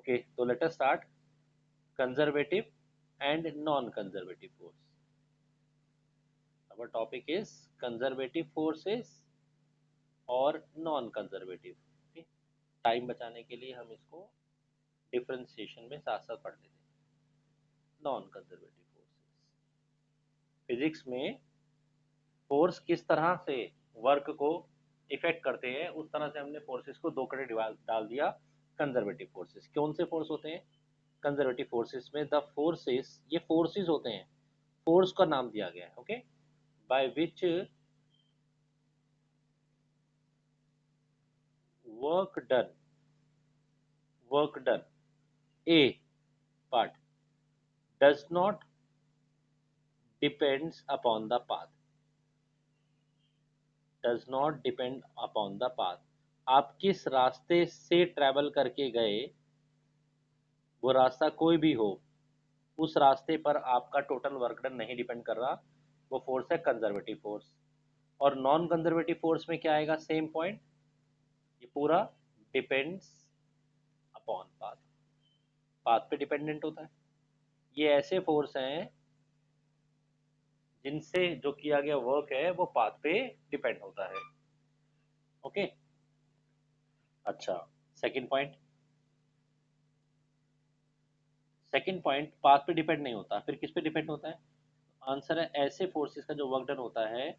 Okay, तो let us start conservative and non conservative force. Our topic is conservative forces और non conservative. Time बचाने के लिए हम इसको डिफरेंशिएशन में साथ साथ पढ़ लेते हैं. Non conservative forces. फिजिक्स में फोर्स किस तरह से वर्क को इफेक्ट करते हैं उस तरह से हमने फोर्सेस को दो कड़े डाल दिया. कंजर्वेटिव फोर्सेस कौन से फोर्स होते हैं? कंजर्वेटिव फोर्सेस में द फोर्सेस, ये फोर्सेस होते हैं, फोर्स का नाम दिया गया है. Okay, by which work done a part does not depends upon the path. does not depend upon the path. आप किस रास्ते से ट्रैवल करके गए, वो रास्ता कोई भी हो, उस रास्ते पर आपका टोटल वर्क डन नहीं डिपेंड कर रहा. वो फोर्स है कंजर्वेटिव फोर्स. और नॉन कंजर्वेटिव फोर्स में क्या आएगा? सेम पॉइंट, ये पूरा डिपेंड्स अपॉन पाथ. पाथ पे डिपेंडेंट होता है. ये ऐसे फोर्स हैं जिनसे जो किया गया वर्क है वो पाथ पे डिपेंड होता है. ओके, अच्छा. सेकंड पॉइंट, पाथ पे डिपेंड नहीं होता, फिर किस पे डिपेंड होता है? आंसर है ऐसे फोर्सेस का जो वर्क डन होता है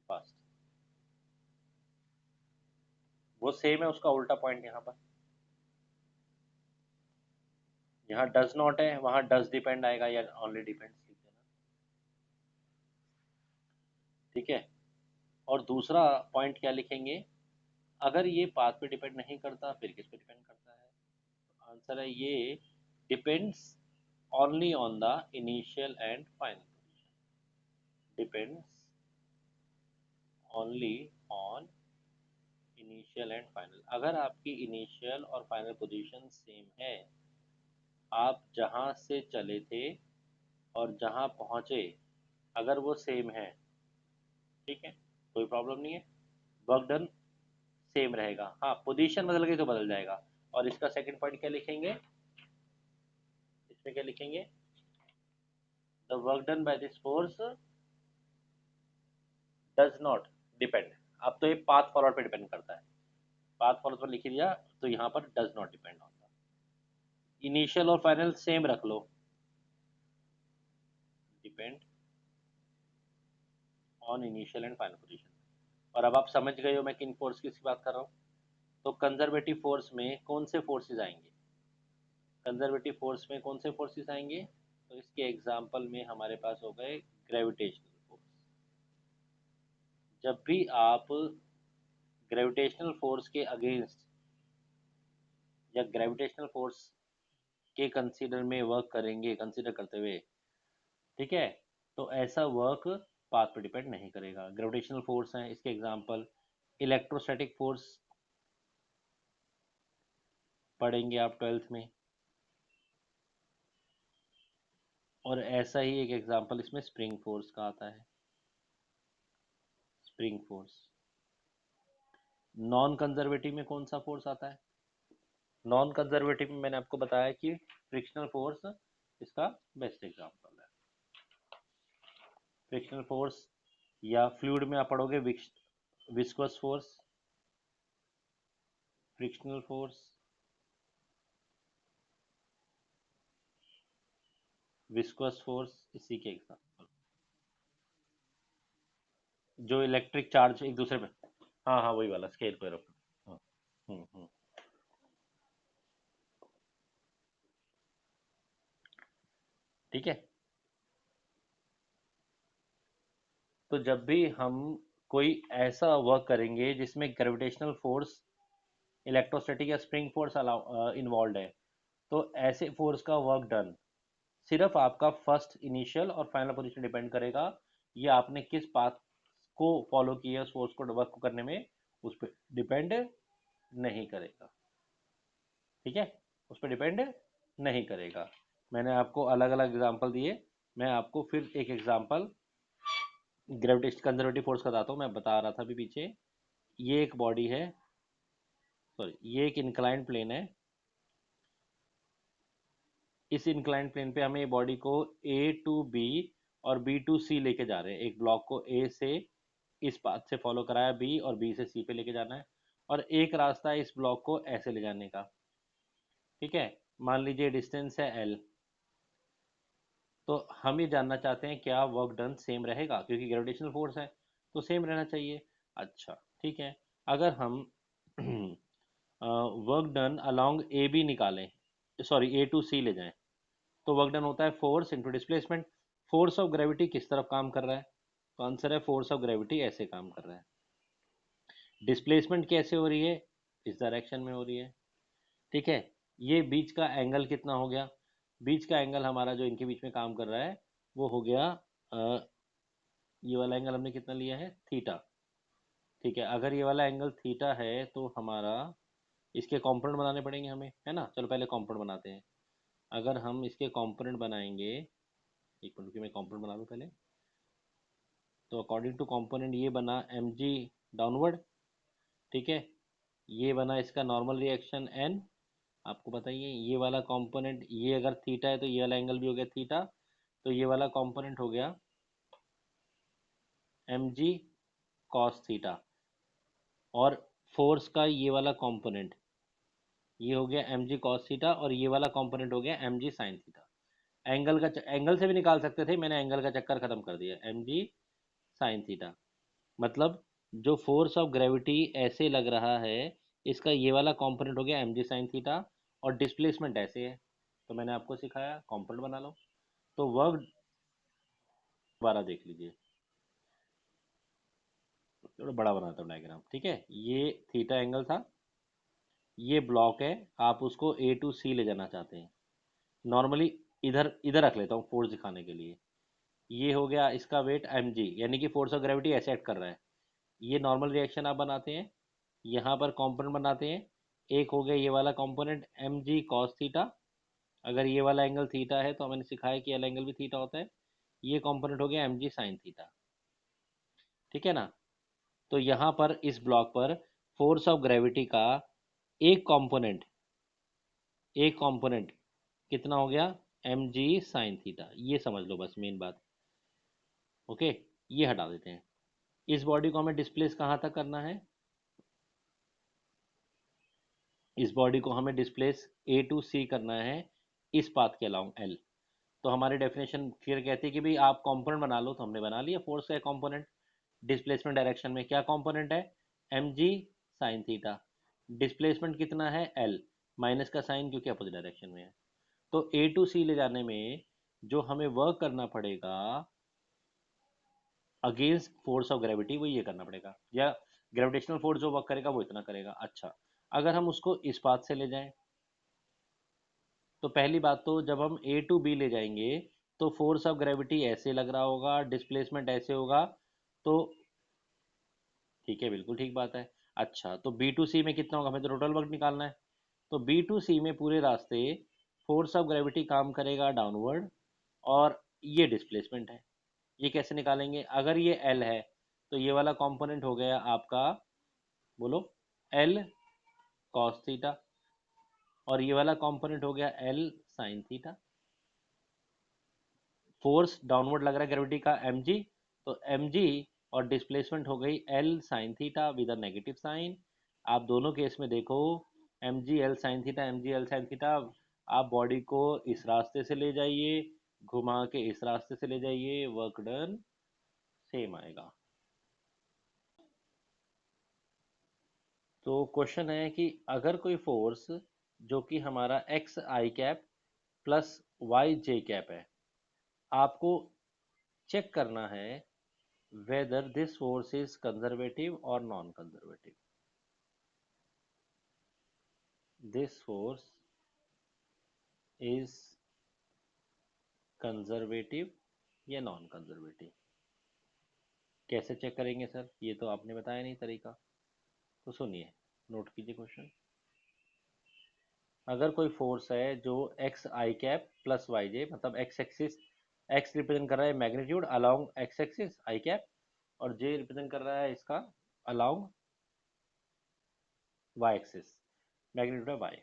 फास्ट. वो सेम है, उसका उल्टा पॉइंट यहाँ पर. यहाँ डज नॉट है, वहां डज डिपेंड आएगा या ओनली डिपेंड्स लिख देना. ठीक है. और दूसरा पॉइंट क्या लिखेंगे? अगर ये पाथ पे डिपेंड नहीं करता फिर किस पे डिपेंड करता है? आंसर है ये depends only on the initial and final position. Depends only on initial and final. अगर आपकी इनिशियल और फाइनल पोजीशन सेम है, आप जहां से चले थे और जहां पहुंचे अगर वो सेम है, ठीक है, कोई प्रॉब्लम नहीं है, वर्क डन सेम रहेगा. हाँ, पोजीशन बदल गई तो बदल जाएगा. और इसका सेकंड पॉइंट क्या लिखेंगे? इसमें क्या लिखेंगे? The work done by this force does not depend. अब तो ये पाथ फॉरवर्ड पे डिपेंड करता है. पाथ फॉरवर्ड पर लिख दिया तो यहाँ पर डज नॉट डिपेंड होता. इनिशियल और फाइनल सेम रख लो, depend on initial and final position. और अब आप समझ गए हो मैं किन फोर्स की बात कर रहा हूँ. तो कंजर्वेटिव फोर्स में कौन से फोर्सेस आएंगे? कंजर्वेटिव फोर्स में कौन से फोर्सेस आएंगे? तो इसके एग्जांपल में हमारे पास हो गए ग्रेविटेशनल फोर्स. जब भी आप ग्रेविटेशनल फोर्स के अगेंस्ट या ग्रेविटेशनल फोर्स के कंसीडर में वर्क करेंगे, कंसीडर करते हुए, ठीक है, तो ऐसा वर्क पाथ पर डिपेंड नहीं करेगा. ग्रेविटेशनल फोर्स हैं इसके एग्जांपल. इलेक्ट्रोस्टैटिक फोर्स पढ़ेंगे आप 12th में. और ऐसा ही एक एग्जांपल इसमें स्प्रिंग फोर्स का आता है, स्प्रिंग फोर्स. नॉन कंजर्वेटिव में कौन सा फोर्स आता है? नॉन कंजर्वेटिव में मैंने आपको बताया कि फ्रिक्शनल फोर्स इसका बेस्ट एग्जांपल है. फ्रिक्शनल फोर्स या फ्लूइड में आप पढ़ोगे viscous force, frictional force, viscous force, इसी के एग्जांपल. जो इलेक्ट्रिक चार्ज एक दूसरे पे, हाँ हाँ वही वाला स्केल पे रखो. हाँ. हम्म. ठीक है. तो जब भी हम कोई ऐसा वर्क करेंगे जिसमें ग्रेविटेशनल फोर्स, इलेक्ट्रोस्टैटिक या स्प्रिंग फोर्स इन्वॉल्व है, तो ऐसे फोर्स का वर्क डन सिर्फ आपका फर्स्ट, इनिशियल और फाइनल पोजीशन डिपेंड करेगा. ये आपने किस पाथ को फॉलो किया उस फोर्स को वर्क को करने में, उस पर डिपेंड नहीं करेगा. ठीक है, उस पर डिपेंड नहीं करेगा. मैंने आपको अलग अलग एग्जांपल दिए. मैं आपको फिर एक एग्जांपल ग्रेविटेशन कंजर्वेटिव फोर्स का बताता हूँ. मैं बता रहा था अभी पीछे, ये एक बॉडी है, सॉरी, ये एक इंक्लाइंड प्लेन है। इस इंक्लाइंड प्लेन पे हमें बॉडी को ए टू बी और बी टू सी लेके जा रहे हैं। एक ब्लॉक को ए से इस पाथ से फॉलो कराया बी, और बी से सी पे लेके जाना है, और एक रास्ता है इस ब्लॉक को ऐसे ले जाने का। ठीक है, मान लीजिए डिस्टेंस है एल। तो हम ये जानना चाहते हैं क्या वर्क डन सेम रहेगा, क्योंकि ग्रेविटेशनल फोर्स है तो सेम रहना चाहिए। अच्छा ठीक है, अगर हम work done along a b निकालें, सॉरी ए टू सी ले जाएं, तो वर्क डन होता है force into displacement. Force of gravity किस तरफ काम कर रहा है, तो आंसर है फोर्स ऑफ ग्रेविटी ऐसे काम कर रहा है। डिस्प्लेसमेंट कैसे हो रही है, इस डायरेक्शन में हो रही है। ठीक है, ये बीच का एंगल कितना हो गया, बीच का एंगल हमारा जो इनके बीच में काम कर रहा है वो हो गया ये वाला एंगल हमने कितना लिया है, थीटा। ठीक है, अगर ये वाला एंगल थीटा है तो हमारा इसके कंपोनेंट बनाने पड़ेंगे हमें, है ना। चलो पहले कंपोनेंट बनाते हैं। अगर हम इसके कंपोनेंट बनाएंगे, एक मिनट में कंपोनेंट बना लूँ पहले। तो अकॉर्डिंग टू कंपोनेंट ये बना एम जी डाउनवर्ड। ठीक है, ये बना इसका नॉर्मल रिएक्शन एन। आपको बताइए ये वाला कंपोनेंट, ये अगर थीटा है तो ये वाला एंगल भी हो गया थीटा, तो ये वाला कंपोनेंट हो गया एम जी कॉस थीटा। और फोर्स का ये वाला कंपोनेंट ये हो गया एम जी कॉस थीटा, और ये वाला कंपोनेंट हो गया m g sine theta. Angle से भी निकाल सकते थे, मैंने एंगल का चक्कर खत्म कर दिया, एम जी साइन थीटा। मतलब जो फोर्स ऑफ ग्रेविटी ऐसे लग रहा है, इसका ये वाला कंपोनेंट हो गया एम जी साइन थीटा, और डिस्प्लेसमेंट ऐसे है। तो मैंने आपको सिखाया कंपोनेंट बना लो। तो वर्क दोबारा देख लीजिए, थोड़ा बड़ा बनाता हूँ डायग्राम। ठीक है, ये थीटा एंगल था, ये ब्लॉक है, आप उसको ए टू सी ले जाना चाहते हैं। नॉर्मली इधर इधर रख लेता हूँ फोर्स दिखाने के लिए। ये हो गया इसका वेट एम जी, यानी कि फोर्स ऑफ ग्रेविटी ऐसे एक्ट कर रहा है। ये नॉर्मल रिएक्शन आप बनाते हैं, यहाँ पर कंपोनेंट बनाते हैं। एक हो गया ये वाला component m g cos theta, अगर ये वाला एंगल थीटा है तो मैंने सिखाया कि ये वाला एंगल भी थीटा होता है। ये कंपोनेंट हो गया एम जी साइन थीटा। ठीक है ना। तो यहाँ पर इस ब्लॉक पर फोर्स ऑफ ग्रेविटी का एक कंपोनेंट, एक कंपोनेंट कितना हो गया, एम जी साइन थीटा। ये समझ लो बस मेन बात। ओके, ये हटा देते हैं। इस बॉडी को हमें डिस्प्लेस कहाँ तक करना है, इस बॉडी को हमें डिस्प्लेस ए टू सी करना है, इस पाथ के अलाउंग एल। तो हमारी डेफिनेशन फिर कहती है कि भाई आप कंपोनेंट बना लो, तो हमने बना लिया फोर्स का कंपोनेंट। डिस्प्लेसमेंट डायरेक्शन में क्या कंपोनेंट है, m g sine theta. Displacement कितना है एल, माइनस का साइन क्योंकि अपोजिट डायरेक्शन में है। तो ए टू सी ले जाने में जो हमें वर्क करना पड़ेगा अगेंस्ट फोर्स ऑफ ग्रेविटी, वो ये करना पड़ेगा, या ग्रेविटेशनल फोर्स जो वर्क करेगा वो इतना करेगा। अच्छा, अगर हम उसको इस पाथ से ले जाएं, तो पहली बात तो जब हम ए टू बी ले जाएंगे तो फोर्स ऑफ ग्रेविटी ऐसे लग रहा होगा, डिस्प्लेसमेंट ऐसे होगा। तो ठीक है, बिल्कुल ठीक बात है। अच्छा, तो बी टू सी में कितना होगा, हमें तो टोटल वर्क निकालना है। तो बी टू सी में पूरे रास्ते फोर्स ऑफ ग्रेविटी काम करेगा डाउनवर्ड, और ये डिस्प्लेसमेंट है। ये कैसे निकालेंगे, अगर ये एल है तो ये वाला कंपोनेंट हो गया आपका, बोलो, एल कॉस थीटा, और ये वाला कंपोनेंट हो गया L sine theta. Force downward लग रहा है ग्रेविटी का एम जी, तो एम जी और डिस्प्लेसमेंट हो गई l sine theta with a negative sign. आप दोनों केस में देखो, m g l sine theta, m g l sine theta. आप बॉडी को इस रास्ते से ले जाइए, घुमा के इस रास्ते से ले जाइए, वर्क डन सेम आएगा। तो क्वेश्चन है कि अगर कोई फोर्स जो कि हमारा x i cap plus y j cap है, आपको चेक करना है whether this force is conservative or non-conservative. This force is conservative या नॉन कंजर्वेटिव। कैसे चेक करेंगे सर, ये तो आपने बताया नहीं तरीका। तो सुनिए, नोट कीजिए क्वेश्चन। अगर कोई फोर्स है जो x i cap plus y j, मतलब एक्स एक्सिस, एक्स रिप्रेजेंट कर रहा है magnitude along x axis i cap, और जे रिप्रेजेंट कर रहा है इसका along y axis. Magnitude by y.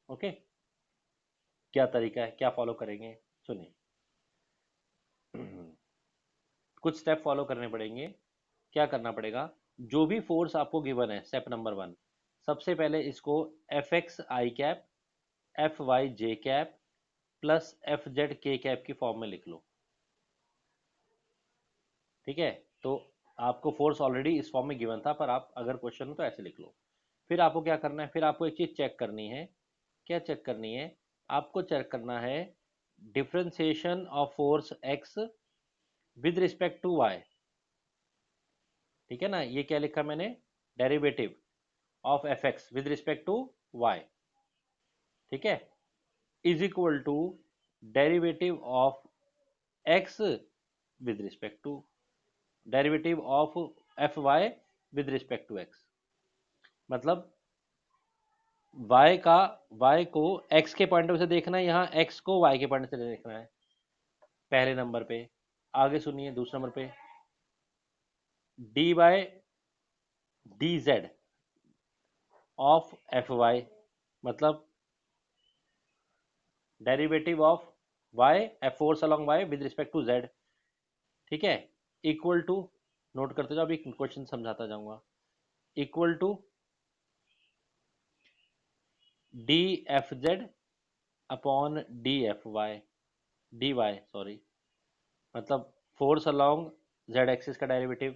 Okay, क्या तरीका है, क्या फॉलो करेंगे, सुनिए। कुछ स्टेप फॉलो करने पड़ेंगे। क्या करना पड़ेगा, जो भी फोर्स आपको गिवन है, स्टेप नंबर 1, सबसे पहले इसको F x i cap F Y j cap plus F Z के कैप की फॉर्म में लिख लो। ठीक है, तो आपको फोर्स ऑलरेडी इस फॉर्म में गिवन था, पर आप अगर क्वेश्चन हो तो ऐसे लिख लो। फिर आपको क्या करना है, फिर आपको एक चीज चेक करनी है। क्या चेक करनी है, आपको चेक करना है differentiation of force x with respect to y. ठीक है ना, ये क्या लिखा मैंने, derivative of f x with respect to y, ठीक है, is equal to derivative of x with respect to derivative of F y with respect to x. मतलब y को x के पॉइंट से देखना है, यहाँ x को y के पॉइंट से देखना है, पहले नंबर पे। आगे सुनिए, दूसरे नंबर पे D by D Z of F Y, मतलब derivative of Y F force along Y with respect to Z. ठीक है, इक्वल टू, नोट करते जाओ, अभी क्वेश्चन समझाता जाऊंगा, equal to d f z upon d f Y, d Y sorry, मतलब force along z axis का derivative.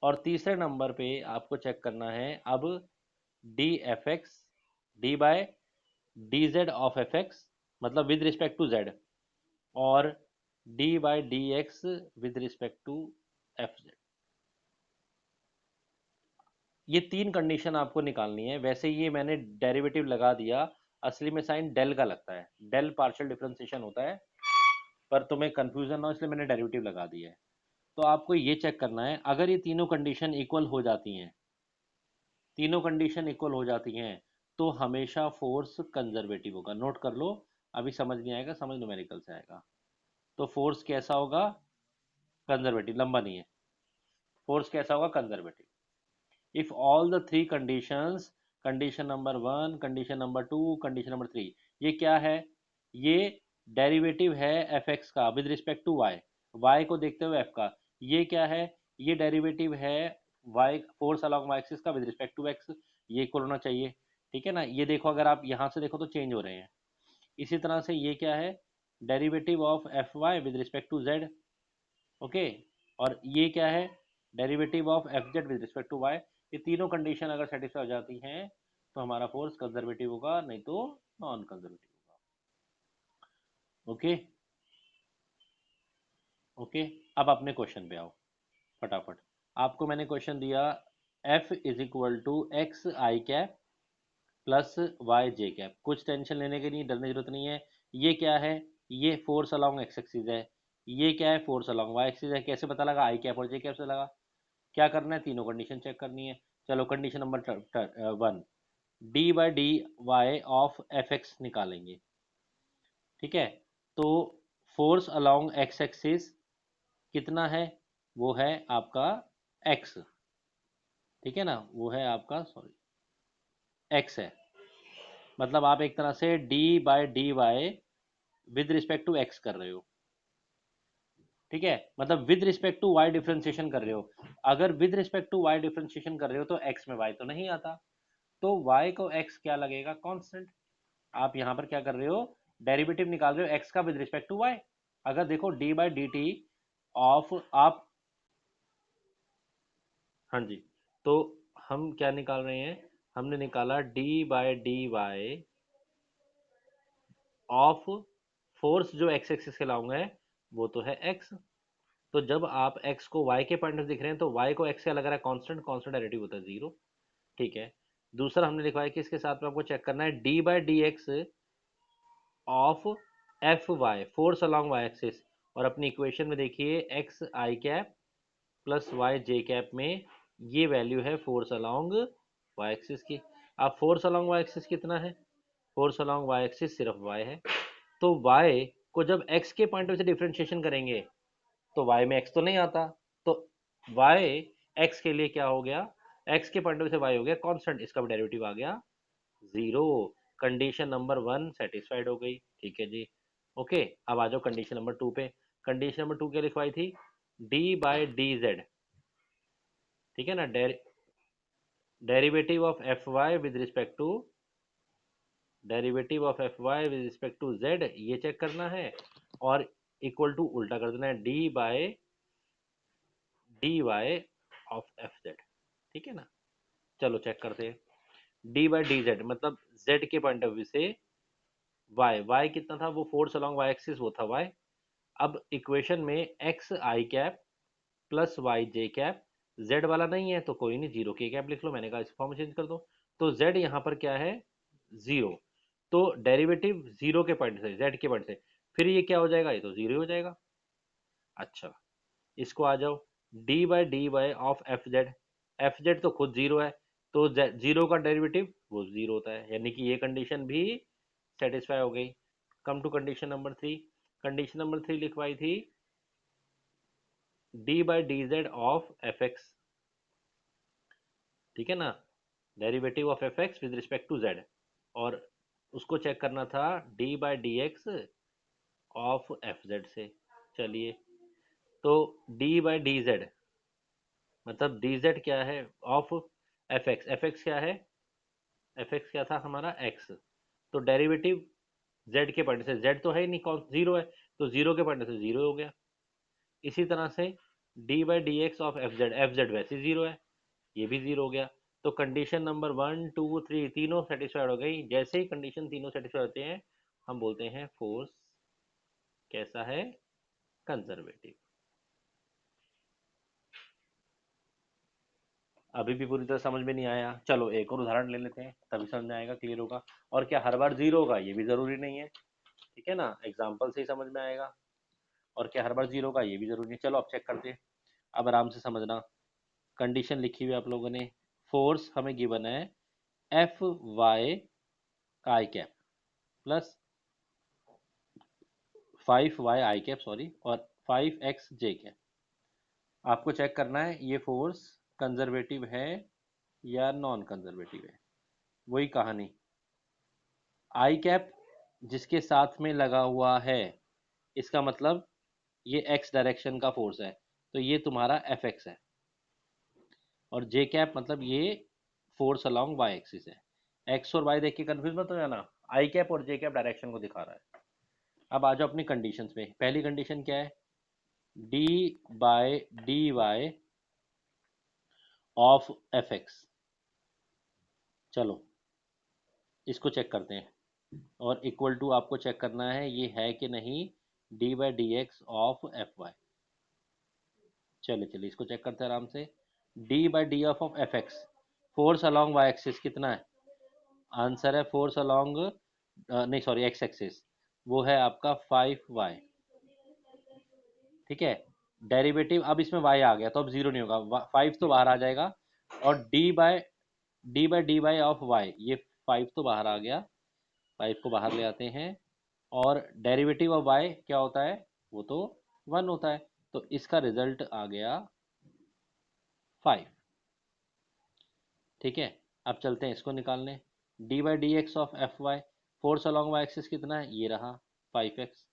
और तीसरे नंबर पे आपको चेक करना है अब d f x d by D Z of f x, मतलब विद रिस्पेक्ट टू जेड, और d by d x with respect to f z. ये तीन कंडीशन आपको निकालनी है। वैसे ये मैंने डेरिवेटिव लगा दिया, असली में साइन डेल का लगता है, डेल पार्शियल डिफरेंशिएशन होता है, पर तुम्हें कंफ्यूजन ना हो इसलिए मैंने डेरिवेटिव लगा दिया है। तो आपको ये चेक करना है, अगर ये तीनों कंडीशन इक्वल हो जाती हैं, तीनों कंडीशन इक्वल हो जाती हैं, तो हमेशा फोर्स कंजर्वेटिव होगा। नोट कर लो, अभी समझ नहीं आएगा, समझ न्यूमेरिकल से आएगा। तो फोर्स कैसा होगा, कंजर्वेटिव, लंबा नहीं है, फोर्स कैसा होगा, conservative. If all the three conditions, condition number 1, condition number 2, condition number 3, ये क्या है, ये डेरिवेटिव है एफ एक्स का with respect to y, y को देखते हुए एफ का, ये क्या है, ये डेरिवेटिव है y force along y axis का विद रिस्पेक्ट टू एक्स, ये इक्वल होना चाहिए। ठीक है ना, ये देखो, अगर आप यहाँ से देखो तो चेंज हो रहे हैं। इसी तरह से ये क्या है, derivative of F y with respect to z. Okay, और ये क्या है, derivative of F z with respect to y. ये तीनों कंडीशन अगर सेटिस्फाई हो जाती हैं तो हमारा फोर्स कंजर्वेटिव होगा, नहीं तो नॉन कंजर्वेटिव होगा। ओके, ओके, अब अपने क्वेश्चन पे आओ फटाफट। आपको मैंने क्वेश्चन दिया, f is equal to x i cap plus y j cap. कुछ टेंशन लेने की नहीं, डरने की जरूरत नहीं है। ये क्या है, ये फोर्स अलॉन्ग एक्स एक्सिस है, ये क्या है, फोर्स अलॉन्ग वाई एक्सिस है। कैसे पता लगा, आई कैप और जे कैप से लगा। क्या करना है, तीनों कंडीशन चेक करनी है। चलो condition number 1, d by d y of f x निकालेंगे। ठीक है, तो फोर्स अलॉन्ग एक्स एक्सिस कितना है, वो है आपका एक्स। ठीक है ना, वो है आपका, सॉरी, एक्स है। मतलब आप एक तरह से d by d y with respect to x कर रहे हो। ठीक है, मतलब with respect to y differentiation कर रहे हो। अगर with respect to y differentiation कर रहे हो तो एक्स में वाई तो नहीं आता, तो y को x क्या लगेगा, कांस्टेंट। आप यहां पर क्या कर रहे हो, डेरिवेटिव निकाल रहे हो x का विद रिस्पेक्ट टू y। अगर देखो d by D T of आप, हाँ जी, तो हम क्या निकाल रहे हैं, हमने निकाला d by d y of force जो x एक्सिस के लाऊंगा है, वो तो है x। तो जब आप x को y के पॉइंट से दिख रहे हैं तो y को x क्या लग रहा है, कांस्टेंट, कांस्टेंट डेरिवेटिव होता है 0। ठीक है, दूसरा हमने लिखवाया कि इसके साथ में आपको चेक करना है d by d x of F y force along y axis. और अपनी इक्वेशन में देखिए x i cap plus y j cap में ये वैल्यू है फोर्स अलॉन्ग वाई एक्सिस की। अब फोर्स अलॉन्ग वाई एक्सिस कितना है, फोर्स अलॉन्ग वाई एक्सिस सिर्फ वाई है। तो वाई को जब एक्स के पॉइंट से डिफ्रेंशिएशन करेंगे तो वाई में एक्स तो नहीं आता, तो वाई एक्स के लिए क्या हो गया, एक्स के पॉइंट ऑफ व्यू से वाई हो गया कांस्टेंट, इसका भी डेरिवेटिव आ गया 0। कंडीशन नंबर 1 सेटिस्फाइड हो गई, ठीक है जी। ओके, अब आ जाओ कंडीशन नंबर 2 पे। कंडीशन नंबर 2 क्या लिखवाई थी, डी बाई डी जेड, ठीक है ना, derivative of F y with respect to, derivative of F y with respect to z, ये चेक करना है, और इक्वल टू उल्टा कर देना है, d by d y of F z, ठीक है ना। चलो चेक करते हैं। डी बाई डी जेड मतलब जेड के पॉइंट ऑफ व्यू से वाई कितना था, वो फोर्स अलॉन्ग वाई एक्सिस, वो था वाई। अब इक्वेशन में x i cap plus y j cap, Z वाला नहीं है तो कोई नहीं, जीरो के कैप लिख लो, मैंने कहा इस फॉर्म में चेंज कर दो। तो जेड यहाँ पर क्या है, जीरो। तो डेरिवेटिव जीरो के पॉइंट से, जेड के पॉइंट से, फिर ये क्या हो जाएगा, ये तो जीरो हो जाएगा। अच्छा, इसको आ जाओ, d by d y of F z, f z तो खुद जीरो है, तो जीरो का डेरिवेटिव वो जीरो होता है, यानी कि ये कंडीशन भी सेटिस्फाई हो गई। Come to condition number 3। Condition number 3 लिखवाई थी d by D Z of f x, ठीक है ना, derivative of f x with respect to z, और उसको चेक करना था d by d x of F z से। चलिए, तो डी बाई डी जेड मतलब डी जेड क्या है, of f x, f x क्या है, एफ एक्स क्या था हमारा एक्स, तो डेरिवेटिव जेड के पॉइंट से, जेड तो है ही नहीं, कौन जीरो है, तो जीरो के पॉइंट से जीरो हो गया। इसी तरह से d by d x of F Z वैसे जीरो है, ये भी जीरो हो गया। तो कंडीशन नंबर 1 2 3 तीनों सेटिस्फाइड हो गई। जैसे ही कंडीशन तीनों सेटिस्फाइड होते हैं, हम बोलते हैं फोर्स कैसा है, कंजर्वेटिव। अभी भी पूरी तरह समझ में नहीं आया, चलो एक और उदाहरण ले लेते हैं, तभी समझ में आएगा, क्लियर होगा। और क्या हर बार जीरो होगा, ये भी जरूरी नहीं है, ठीक है ना, एग्जाम्पल से ही समझ में आएगा। और क्या हर बार जीरो होगा, ये भी जरूरी नहीं। चलो अब चेक करते हैं, अब आराम से समझना। कंडीशन लिखी हुई है आप लोगों ने, फोर्स हमें गिवन है एफ वाई आई कैप प्लस 5y आई कैप, सॉरी, और 5x जे कैप। आपको चेक करना है ये फोर्स कंजर्वेटिव है या नॉन कंजर्वेटिव है। वही कहानी, आई कैप जिसके साथ में लगा हुआ है, इसका मतलब ये x डायरेक्शन का फोर्स है, तो ये तुम्हारा एफ एक्स है। और जे कैप मतलब ये फोर्स अलोंग वाई एक्सिस है। एक्स और वाई देख के कंफ्यूज मत हो जाना, आई कैप और जे कैप डायरेक्शन को दिखा रहा है। अब आ जाओ अपनी कंडीशंस में। पहली कंडीशन क्या है, d by d y of f x. चलो इसको चेक करते हैं, और इक्वल टू आपको चेक करना है ये है कि नहीं d by d x of F y. चलिए चलिए इसको चेक करते हैं आराम से। D by d of f x, force along y axis कितना है, आंसर है फोर्स अलॉन्ग, नहीं सॉरी एक्स एक्सिस, वो है आपका 5y, ठीक है। डेरिवेटिव अब इसमें y आ गया तो अब जीरो नहीं होगा, 5 तो बाहर आ जाएगा, और डी बाई ऑफ y, ये 5 तो बाहर आ गया, 5 को बाहर ले आते हैं, और डेरिवेटिव ऑफ y क्या होता है, वो तो 1 होता है, तो इसका रिजल्ट आ गया 5, ठीक है। अब चलते हैं इसको निकालने, d by d x of F y, force along y axis कितना है, ये रहा 5x,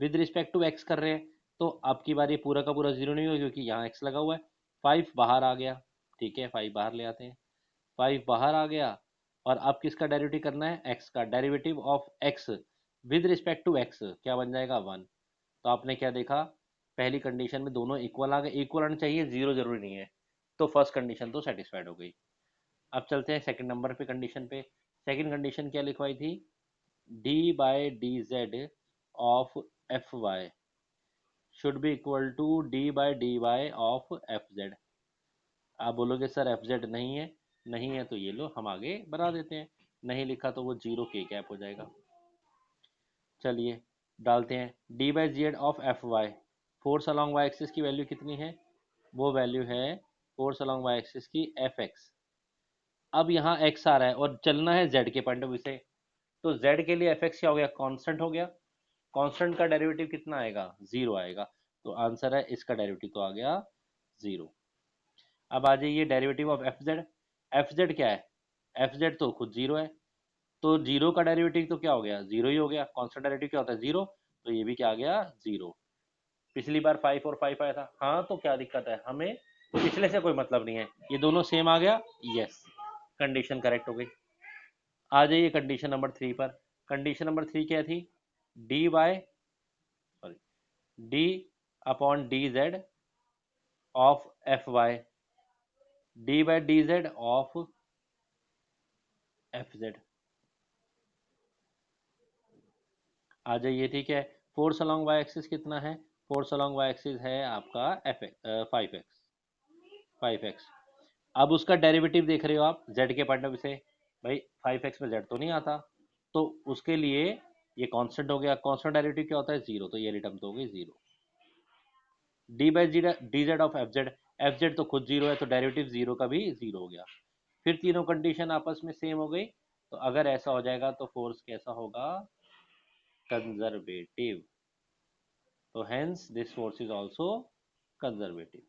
with respect to x कर रहे हैं, तो अब की बार ये पूरा का पूरा जीरो नहीं होगा क्योंकि यहाँ x लगा हुआ है, 5 बाहर आ गया, ठीक है, 5 बाहर ले आते हैं, 5 बाहर आ गया, और अब किसका डेरिवेटिव करना है, x का, derivative of x with respect to x क्या बन जाएगा 1। तो आपने क्या देखा, पहली कंडीशन में दोनों इक्वल आ गए, इक्वल आना चाहिए, जीरो जरूरी नहीं है, तो फर्स्ट कंडीशन तो सेटिस्फाइड हो गई। अब चलते हैं सेकंड नंबर पे कंडीशन पे। सेकंड कंडीशन क्या लिखवाई थी, d by D Z of F y should be equal to d by d y of F z. आप बोलोगे सर एफ जेड नहीं है, नहीं है तो ये लो हम आगे बढ़ा देते हैं, नहीं लिखा तो वो जीरो के कैप हो जाएगा। चलिए डालते हैं, d by z of F y, force along y axis की वैल्यू कितनी है, वो वैल्यू है फोर्स अलॉन्ग वाई एक्सिस की एफ एक्स। अब यहाँ x आ रहा है और चलना है z के पॉइंट ऑफ व्यू से, तो z के लिए एफ एक्स क्या हो गया, कांस्टेंट हो गया, कांस्टेंट का डेरिवेटिव कितना आएगा, जीरो आएगा, तो आंसर है इसका डेरिवेटिव तो आ गया जीरो। अब आ जाइए डेरिवेटिव ऑफ एफ जेड क्या है, एफ जेड तो खुद जीरो है, तो जीरो का डेरिवेटिव तो क्या हो गया, जीरो ही हो गया, कांस्टेंट डेरिवेटिव क्या होता है, जीरो, तो ये भी क्या आ गया, जीरो। पिछली बार 5 और 5 आया था, हाँ तो क्या दिक्कत है हमें, पिछले से कोई मतलब नहीं है, ये दोनों सेम आ गया, यस, कंडीशन करेक्ट हो गई। आ जाइए कंडीशन नंबर 3 पर। कंडीशन नंबर 3 क्या थी, D Y, sorry, D upon D Z of F Y, D by D Z of F Z. आ जाइए, ठीक है, फोर्स अलॉन्ग वाई एक्सिस कितना है, फोर्स अलॉन्ग वाई एक्सिस है आपका एफ 5x। अब उसका डेरिवेटिव देख रहे हो आप z के पॉइंट ऑफ व्यू से, भाई 5x में z तो नहीं आता, तो उसके लिए ये कांस्टेंट हो गया, कांस्टेंट डेरिवेटिव क्या होता है, जीरो, तो ये टर्म तो हो गई zero. D by G D Z of F z तो खुद जीरो है, तो डेरिवेटिव जीरो का भी जीरो हो गया। फिर तीनों कंडीशन आपस में सेम हो गई, तो अगर ऐसा हो जाएगा तो फोर्स कैसा होगा, कंजर्वेटिव, तो hence this force is also conservative.